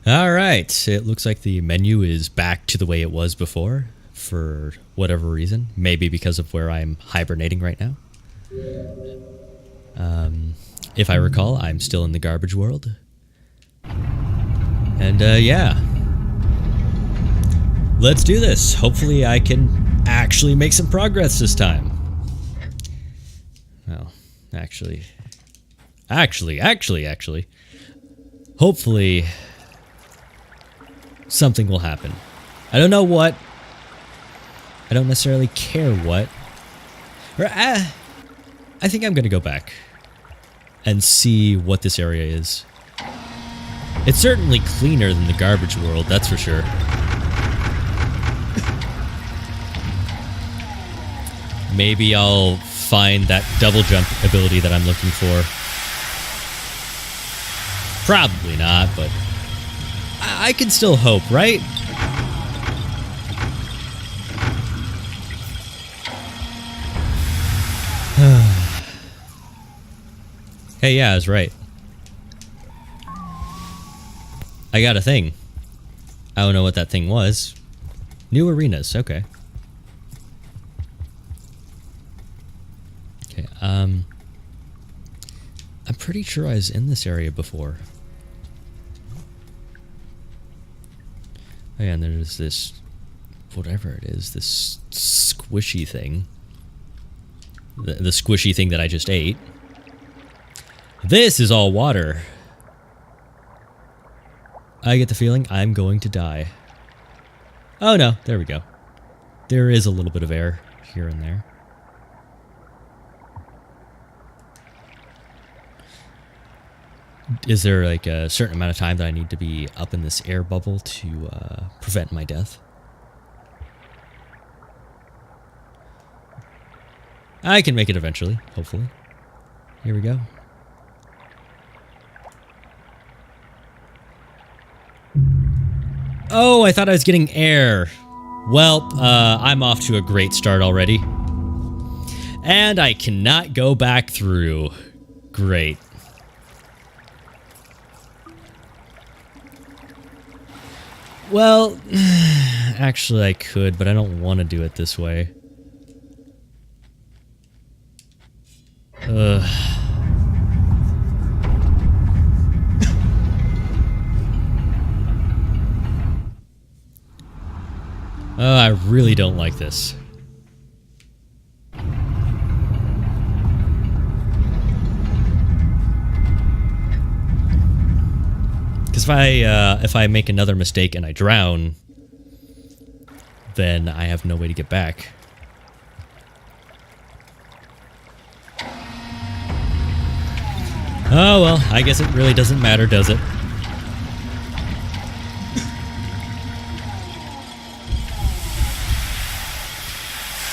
All right. It looks like the menu is back to the way it was before for whatever reason. Maybe because of where I'm hibernating right now. If I recall, I'm still in the garbage world. And yeah. Let's do this. Hopefully I can actually make some progress this time. Well, actually. Hopefully something will happen. I don't know what. I don't necessarily care what. Or, I think I'm going to go back and see what this area is. It's certainly cleaner than the garbage world, that's for sure. Maybe I'll find that double jump ability that I'm looking for. Probably not, but I can still hope, right? Hey, yeah, I was right. I got a thing. I don't know what that thing was. New arenas, okay. Okay, I'm pretty sure I was in this area before. Oh yeah, and there's this, whatever it is, this squishy thing. The squishy thing that I just ate. This is all water. I get the feeling I'm going to die. Oh no, there we go. There is a little bit of air here and there. Is there like a certain amount of time that I need to be up in this air bubble to prevent my death? I can make it eventually, hopefully. Here we go. Oh, I thought I was getting air. Well, I'm off to a great start already. And I cannot go back through. Great. Well, actually I could, but I don't want to do it this way. Ugh. Oh, I really don't like this. Because if I make another mistake and I drown, then I have no way to get back. Oh well, I guess it really doesn't matter, does it?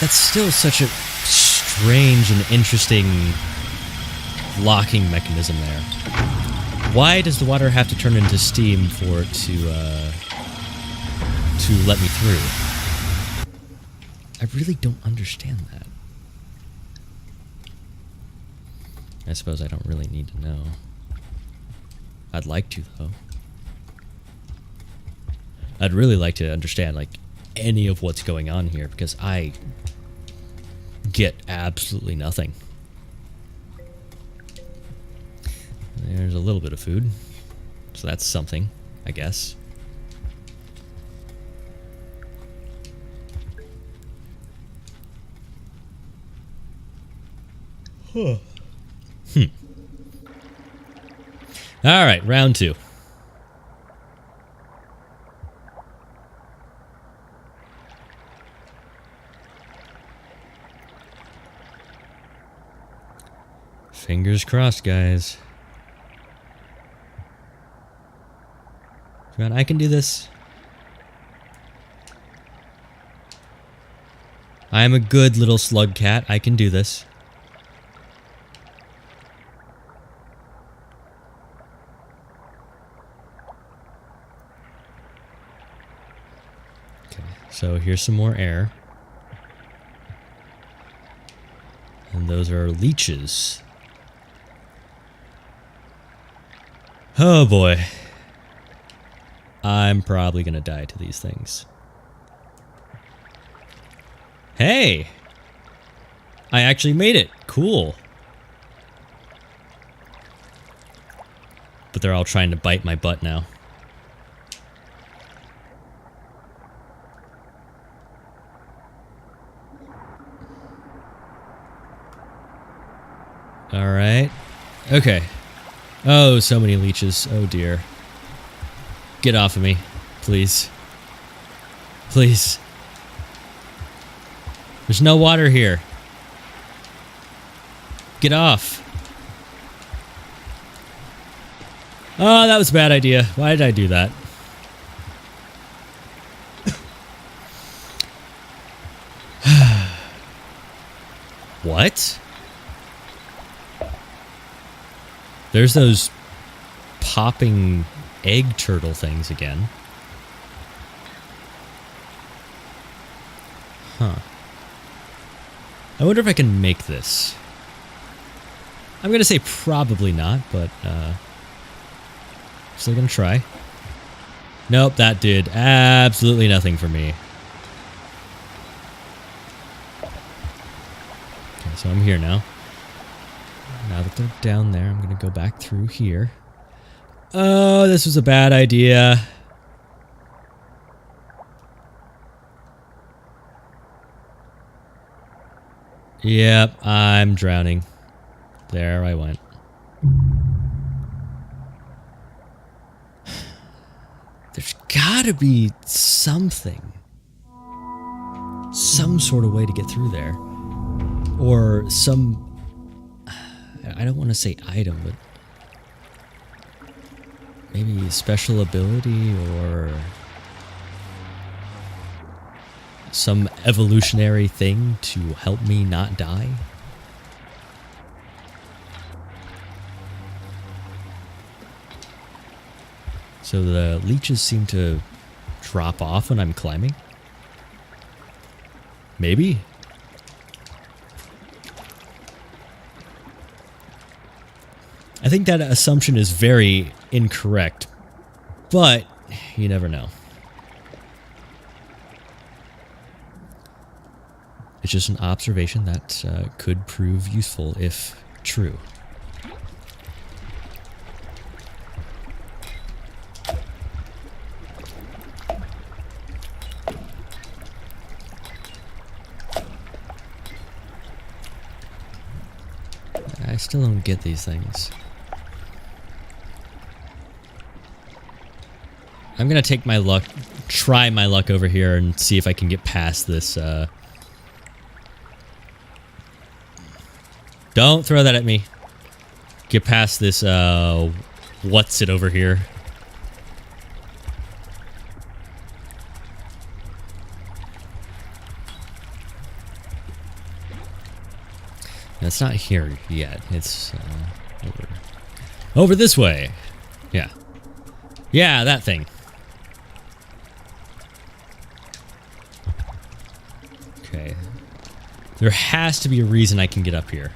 That's still such a strange and interesting locking mechanism there. Why does the water have to turn into steam for it to let me through? I really don't understand that. I suppose I don't really need to know. I'd like to, though. I'd really like to understand, like, any of what's going on here, because I get absolutely nothing. There's a little bit of food, so that's something, I guess. Huh. All right, round 2. Fingers crossed, guys. Come on, I can do this. I am a good little slug cat. I can do this. Okay, so here's some more air. And those are leeches. Oh boy. I'm probably gonna die to these things. Hey! I actually made it. Cool. But they're all trying to bite my butt now. Alright. Okay. Oh, so many leeches. Oh dear. Get off of me. Please. Please. There's no water here. Get off. Oh, that was a bad idea. Why did I do that? What? There's those popping egg turtle things again. Huh. I wonder if I can make this. I'm gonna say probably not, but still gonna try. Nope, that did absolutely nothing for me. Okay, so I'm here now. Now that they're down there, I'm gonna go back through here. Oh, this was a bad idea. Yep, I'm drowning. There I went. There's gotta be something. Some sort of way to get through there. Or some... I don't want to say item, but... maybe a special ability or... some evolutionary thing to help me not die? So the leeches seem to drop off when I'm climbing? Maybe? I think that assumption is very incorrect, but you never know. It's just an observation that could prove useful if true. I still don't get these things. I'm gonna take my luck, try my luck over here and see if I can get past this, Don't throw that at me. Get past this, what's it over here? It's not here yet. It's, over this way. Yeah. Yeah, that thing. Okay. There has to be a reason I can get up here.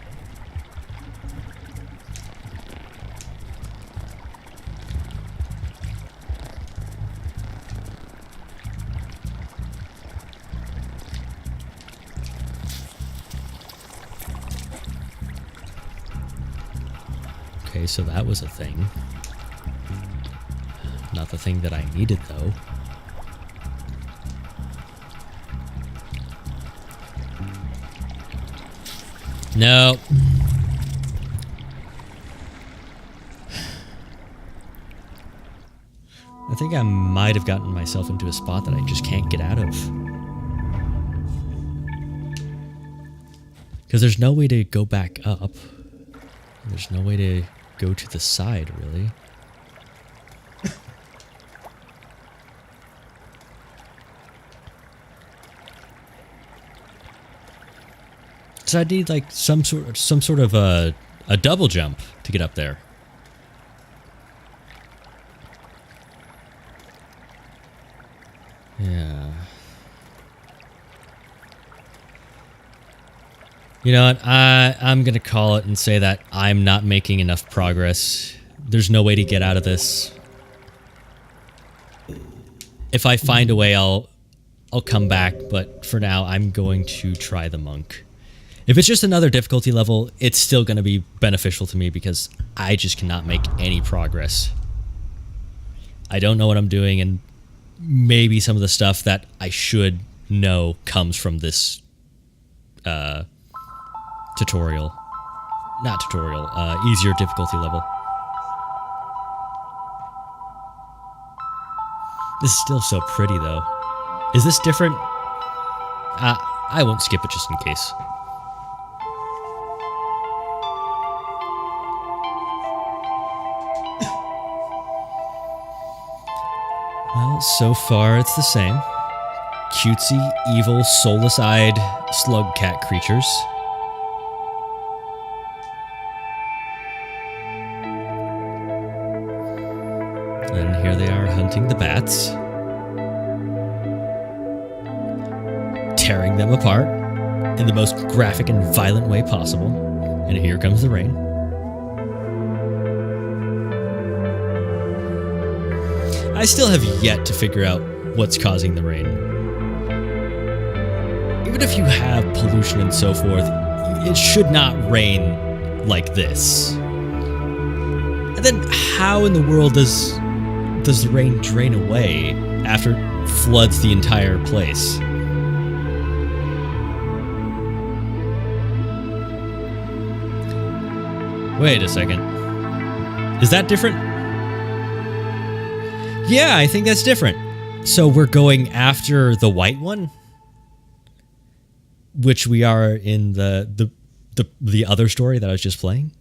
Okay, so that was a thing. Not the thing that I needed, though. No. I think I might have gotten myself into a spot that I just can't get out of. Because there's no way to go back up. There's no way to go to the side, really. So I need like some sort of a double jump to get up there. Yeah. You know what? I'm gonna call it and say that I'm not making enough progress. There's no way to get out of this. If I find a way, I'll come back, but for now, I'm going to try the monk. If it's just another difficulty level, it's still going to be beneficial to me because I just cannot make any progress. I don't know what I'm doing, and maybe some of the stuff that I should know comes from this tutorial. Not tutorial, easier difficulty level. This is still so pretty, though. Is this different? I won't skip it just in case. Well, so far it's the same. Cutesy, evil, soulless-eyed slug cat creatures. And here they are hunting the bats. Tearing them apart in the most graphic and violent way possible. And here comes the rain. I still have yet to figure out what's causing the rain. Even if you have pollution and so forth, it should not rain like this. And then how in the world does the rain drain away after it floods the entire place? Wait a second. Is that different? Yeah, I think that's different. So we're going after the white one? Which we are in the other story that I was just playing?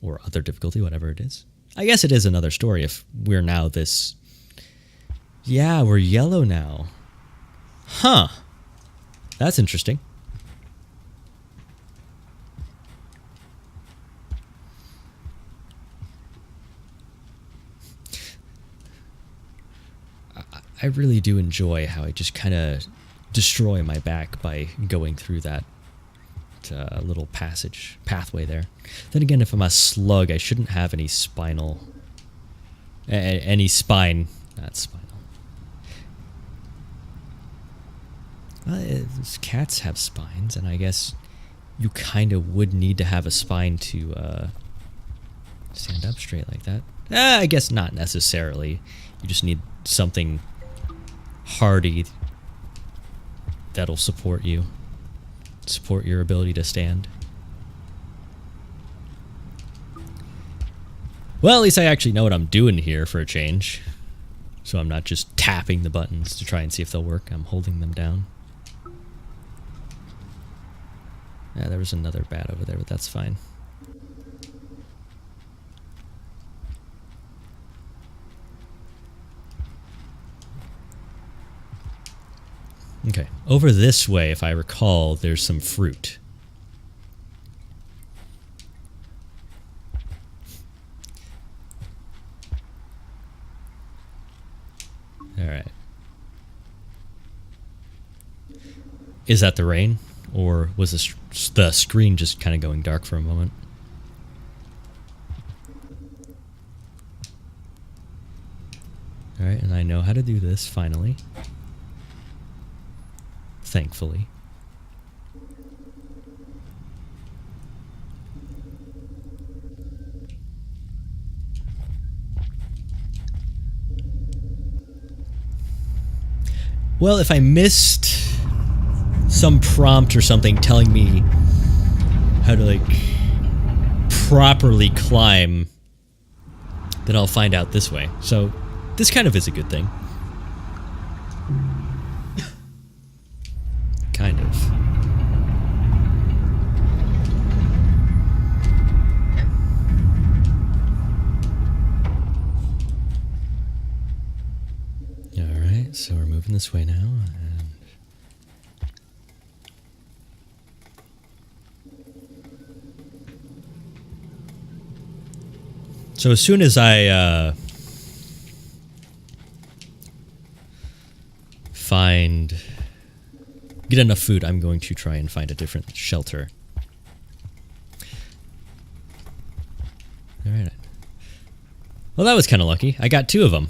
Or other difficulty, whatever it is. I guess it is another story if we're now this... Yeah, we're yellow now. Huh. That's interesting. I really do enjoy how I just kind of destroy my back by going through that little pathway there. Then again, if I'm a slug, I shouldn't have any spinal... any spine. Not spinal. Well, cats have spines, and I guess you kind of would need to have a spine to stand up straight like that. I guess not necessarily. You just need something hardy that'll support you. Support your ability to stand. Well, at least I actually know what I'm doing here for a change. So I'm not just tapping the buttons to try and see if they'll work. I'm holding them down. Yeah, there was another bat over there, but that's fine. Okay, over this way, if I recall, there's some fruit. Alright. Is that the rain? Or was the screen just kind of going dark for a moment? Alright, and I know how to do this, finally. Thankfully. Well, if I missed some prompt or something telling me how to, like, properly climb, then I'll find out this way. So, this kind of is a good thing. Kind of. Alright, so we're moving this way now. And so as soon as I get enough food, I'm going to try and find a different shelter. Alright. Well, that was kind of lucky. I got 2 of them.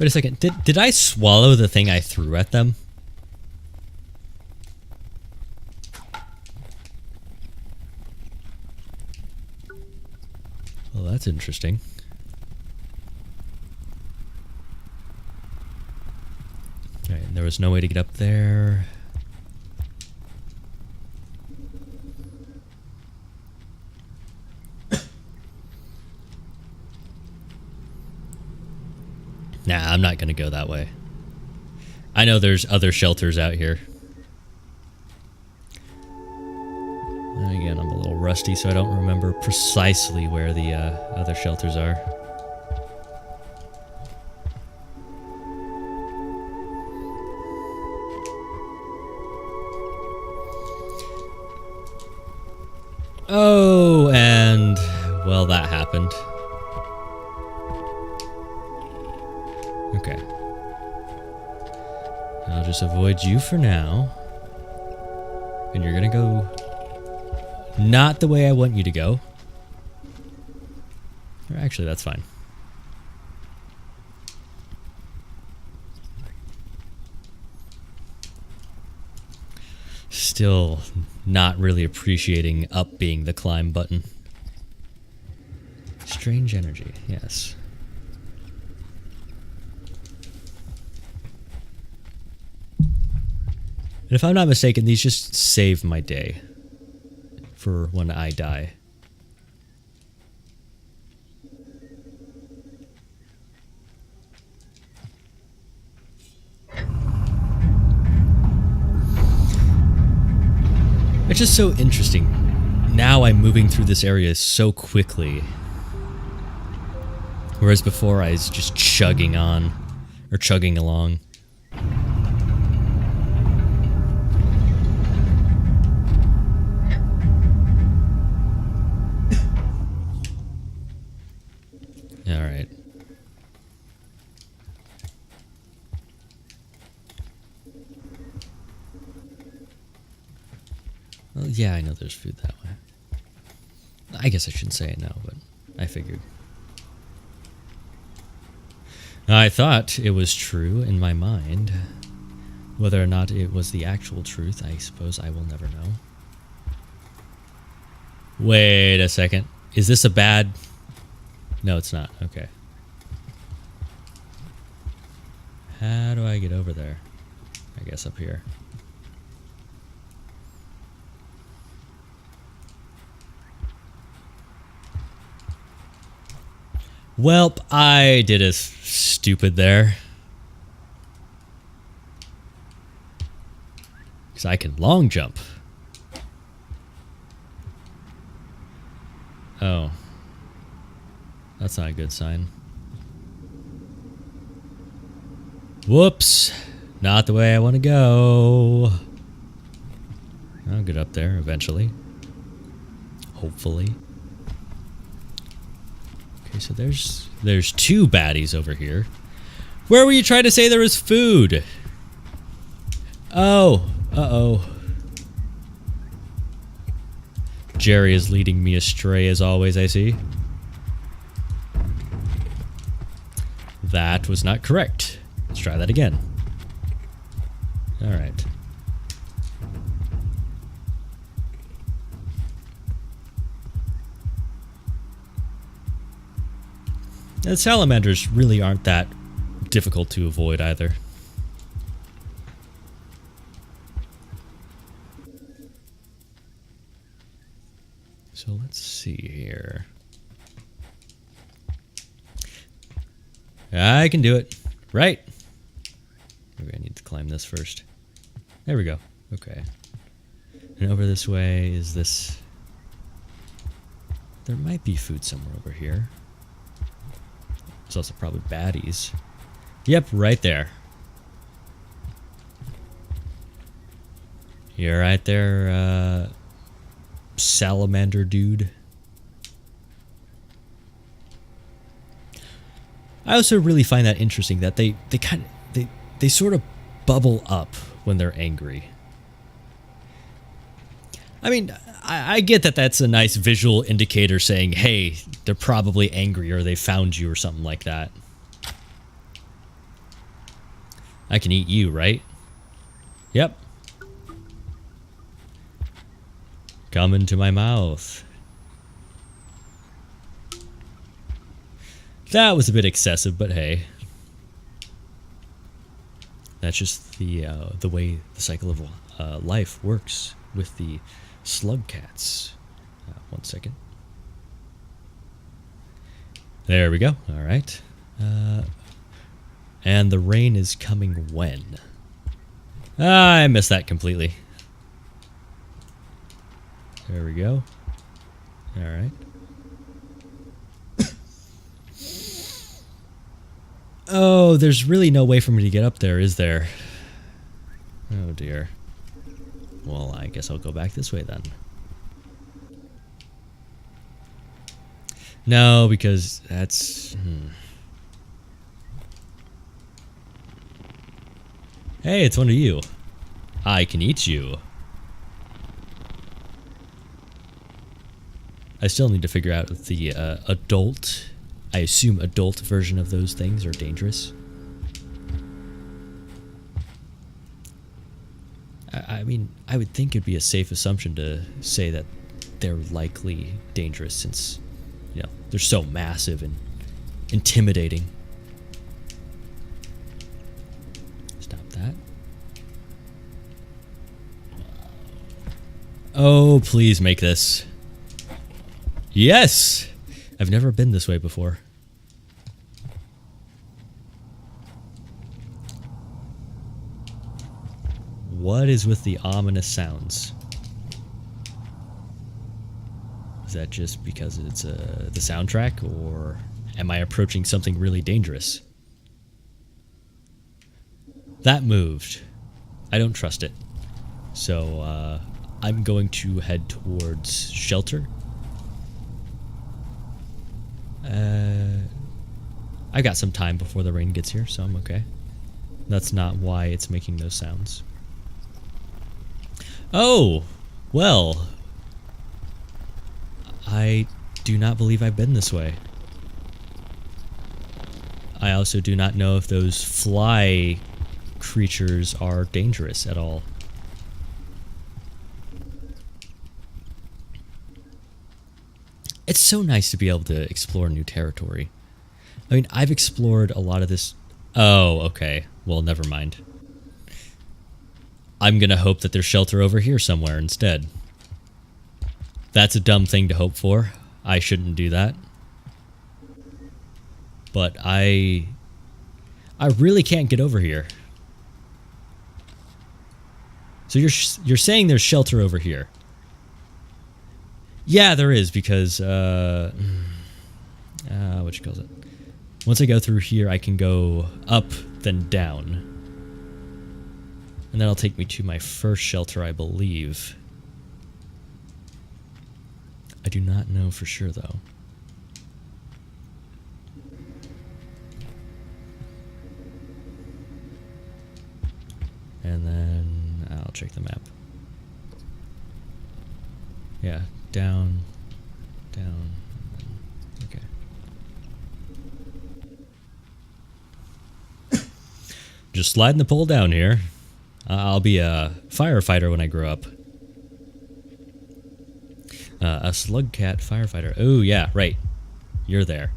Wait a second. Did I swallow the thing I threw at them? Well, that's interesting. All right, and there was no way to get up there. Nah, I'm not going to go that way. I know there's other shelters out here. And again, I'm a little rusty, so I don't remember precisely where the other shelters are. Oh, and, well, that happened. Okay. I'll just avoid you for now. And you're gonna go not the way I want you to go. Or actually, that's fine. Still not really appreciating up being the climb button. Strange energy, yes. And if I'm not mistaken, these just save my day for when I die. It's just so interesting. Now I'm moving through this area so quickly. Whereas before I was just chugging on, or chugging along. Alright. Well, yeah, I know there's food that way. I guess I shouldn't say it now, but I figured. I thought it was true in my mind. Whether or not it was the actual truth, I suppose I will never know. Wait a second. Is this a bad... No, it's not. Okay. How do I get over there? I guess up here. Welp, I did a stupid there. Because I can long jump. Oh. That's not a good sign. Whoops. Not the way I want to go. I'll get up there eventually. Hopefully. Okay, so there's two baddies over here. Where were you trying to say there was food? Oh. Uh-oh. Jerry is leading me astray as always, I see. That was not correct. Let's try that again. Alright. The salamanders really aren't that difficult to avoid either. So let's see here. I can do it. Right. Maybe I need to climb this first. There we go. Okay. And over this way is this... There might be food somewhere over here. There's also probably baddies. Yep, right there. You're right there, salamander dude. I also really find that interesting that they sort of bubble up when they're angry. I mean, I get that that's a nice visual indicator saying, hey, they're probably angry or they found you or something like that. I can eat you, right? Yep. Come into my mouth. That was a bit excessive, but hey. That's just the way the cycle of life works with the slug cats. 1 second. There we go. All right. And the rain is coming when? I missed that completely. There we go. All right. Oh, there's really no way for me to get up there, is there? Oh dear. Well, I guess I'll go back this way then. No, because that's... Hey, it's one of you. I can eat you. I still need to figure out if the adult, I assume adult version of those things are dangerous. I mean, I would think it'd be a safe assumption to say that they're likely dangerous since, you know, they're so massive and intimidating. Stop that. Oh, please make this. Yes! I've never been this way before. What is with the ominous sounds? Is that just because it's the soundtrack, or am I approaching something really dangerous? That moved. I don't trust it. So, I'm going to head towards shelter. I got some time before the rain gets here, so I'm okay. That's not why it's making those sounds. Oh, well. I do not believe I've been this way. I also do not know if those fly creatures are dangerous at all. It's so nice to be able to explore new territory. I mean, I've explored a lot of this... Oh, okay. Well, never mind. I'm gonna hope that there's shelter over here somewhere instead. That's a dumb thing to hope for. I shouldn't do that. But I really can't get over here. So you're saying there's shelter over here? Yeah, there is, because what you call it? Once I go through here, I can go up, then down. And that'll take me to my first shelter, I believe. I do not know for sure, though. And then I'll check the map. Yeah, down, down, okay. Just sliding the pole down here. I'll be a firefighter when I grow up. A slug cat firefighter. Oh, yeah, right. You're there.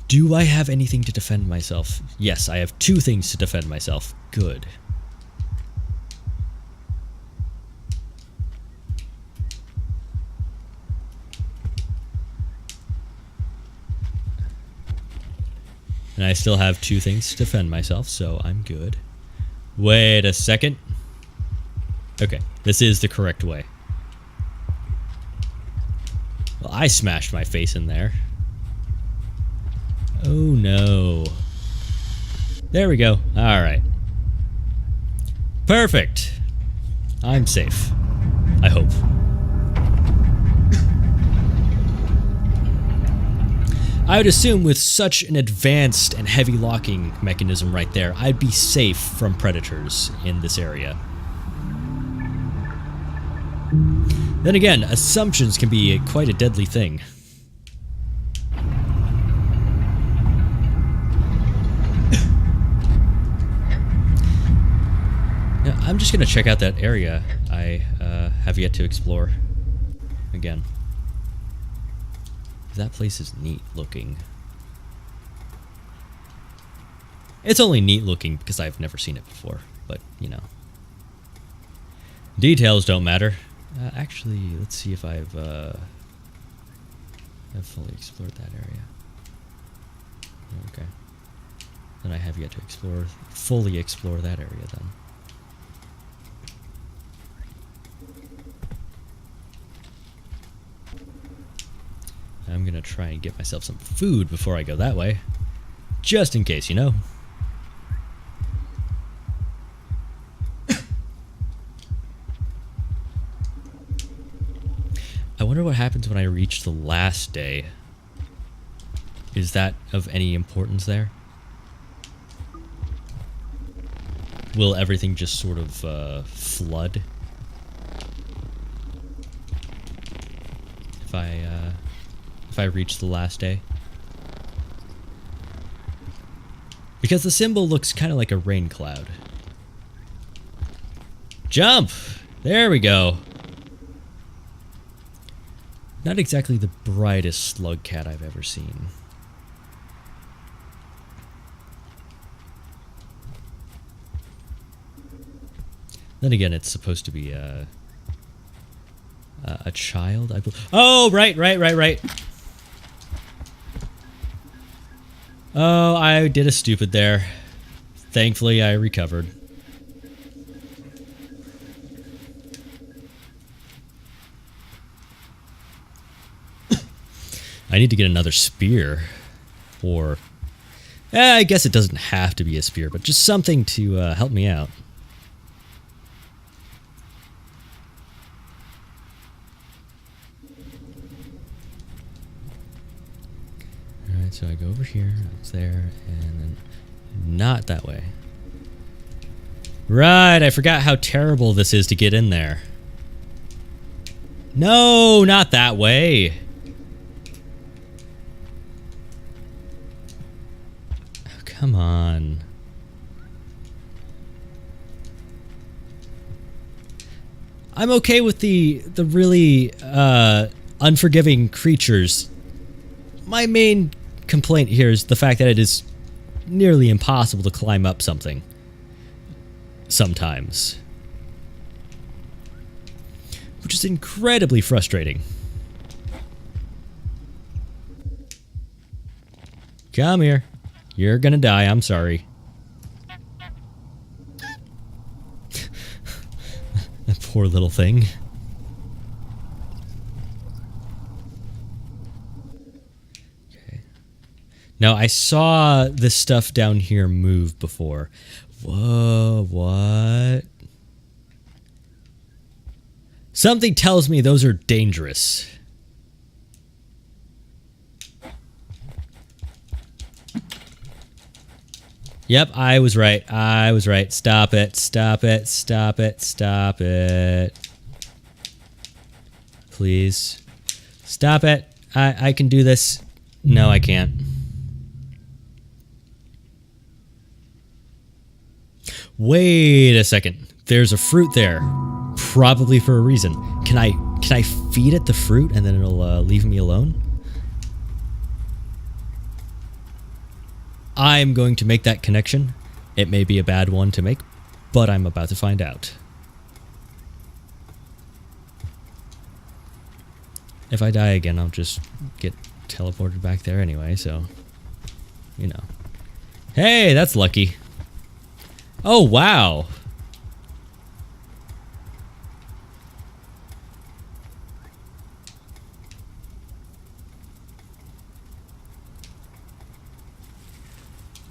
Do I have anything to defend myself? Yes, I have 2 things to defend myself. Good. And I still have 2 things to defend myself, so I'm good. Wait a second. Okay, this is the correct way. Well, I smashed my face in there. Oh no. There we go. Alright. Perfect. I'm safe. I hope. I would assume with such an advanced and heavy locking mechanism right there, I'd be safe from predators in this area. Then again, assumptions can be quite a deadly thing. I'm just gonna check out that area I have yet to explore again. That place is neat looking. It's only neat looking because I've never seen it before, but you know. Details don't matter. Actually, let's see if I've fully explored that area. Okay. Then I have yet to fully explore that area then. I'm gonna try and get myself some food before I go that way. Just in case, you know. I wonder what happens when I reach the last day. Is that of any importance there? Will everything just sort of flood? If I reach the last day? Because the symbol looks kind of like a rain cloud. Jump! There we go. Not exactly the brightest slug cat I've ever seen. Then again, it's supposed to be a child, I believe. Oh, right. Oh, I did a stupid there. Thankfully, I recovered. I need to get another spear. Or... I guess it doesn't have to be a spear, but just something to help me out. Alright, so I go over here, it's there, and then not that way. Right, I forgot how terrible this is to get in there. No, not that way. Oh, come on. I'm okay with the really unforgiving creatures. My main complaint here is the fact that it is nearly impossible to climb up something. Sometimes. Which is incredibly frustrating. Come here. You're gonna die, I'm sorry. That poor little thing. Okay. Now, I saw this stuff down here move before. Whoa, what? Something tells me those are dangerous. Yep, I was right. I was right. Stop it. Stop it. Stop it. Stop it. Please. Stop it. I can do this. No, I can't. Wait a second. There's a fruit there. Probably for a reason. Can I feed it the fruit and then it'll leave me alone? I'm going to make that connection. It may be a bad one to make, but I'm about to find out. If I die again, I'll just get teleported back there anyway, so... You know. Hey, that's lucky. Oh, wow.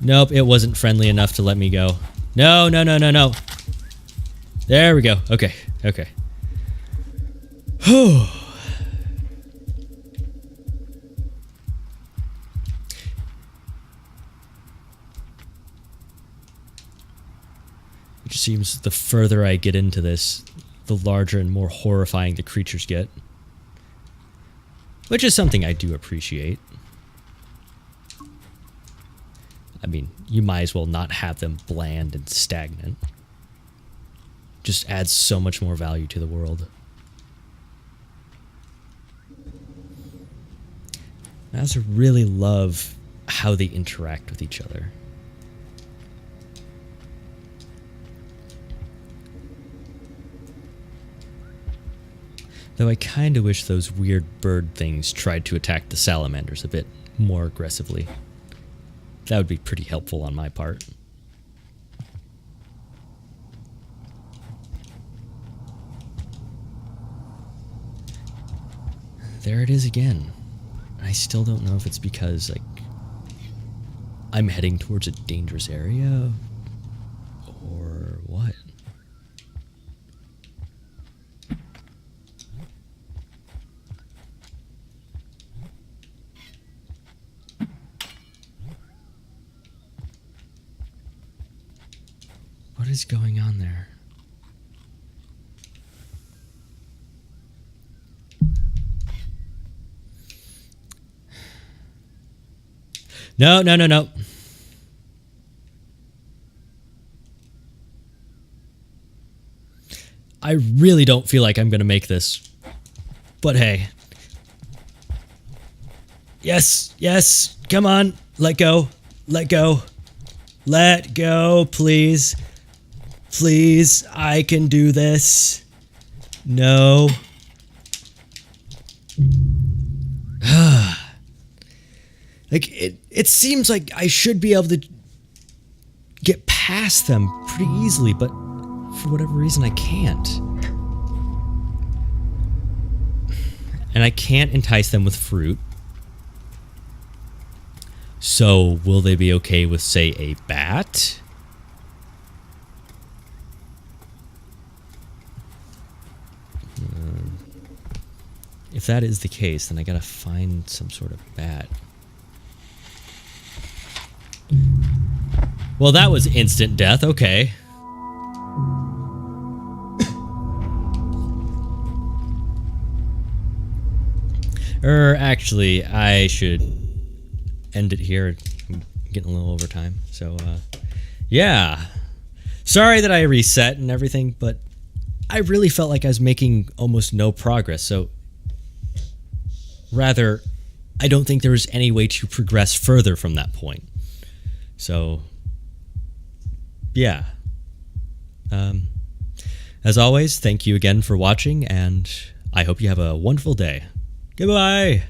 Nope, it wasn't friendly enough to let me go. No, no, no, no, no. There we go. Okay, okay. Whew. It just seems the further I get into this, the larger and more horrifying the creatures get. Which is something I do appreciate. I mean, you might as well not have them bland and stagnant. just adds so much more value to the world. I also really love how they interact with each other. Though I kind of wish those weird bird things tried to attack the salamanders a bit more aggressively. That would be pretty helpful on my part. There it is again. I still don't know if it's because, like, I'm heading towards a dangerous area or what. What is going on there? No, no, no, no. I really don't feel like I'm going to make this. But hey. Yes, yes. Come on. Let go. Let go. Let go, please. Please, I can do this. No. Like, it seems like I should be able to get past them pretty easily, but for whatever reason I can't. And I can't entice them with fruit. So, will they be okay with, say, a bat? If that is the case, then I gotta find some sort of bat. Well, that was instant death. Okay. Actually, I should end it here. I'm getting a little over time. So, yeah. Sorry that I reset and everything, but I really felt like I was making almost no progress. So, rather, I don't think there was any way to progress further from that point. So, yeah. As always, thank you again for watching, and I hope you have a wonderful day. Goodbye!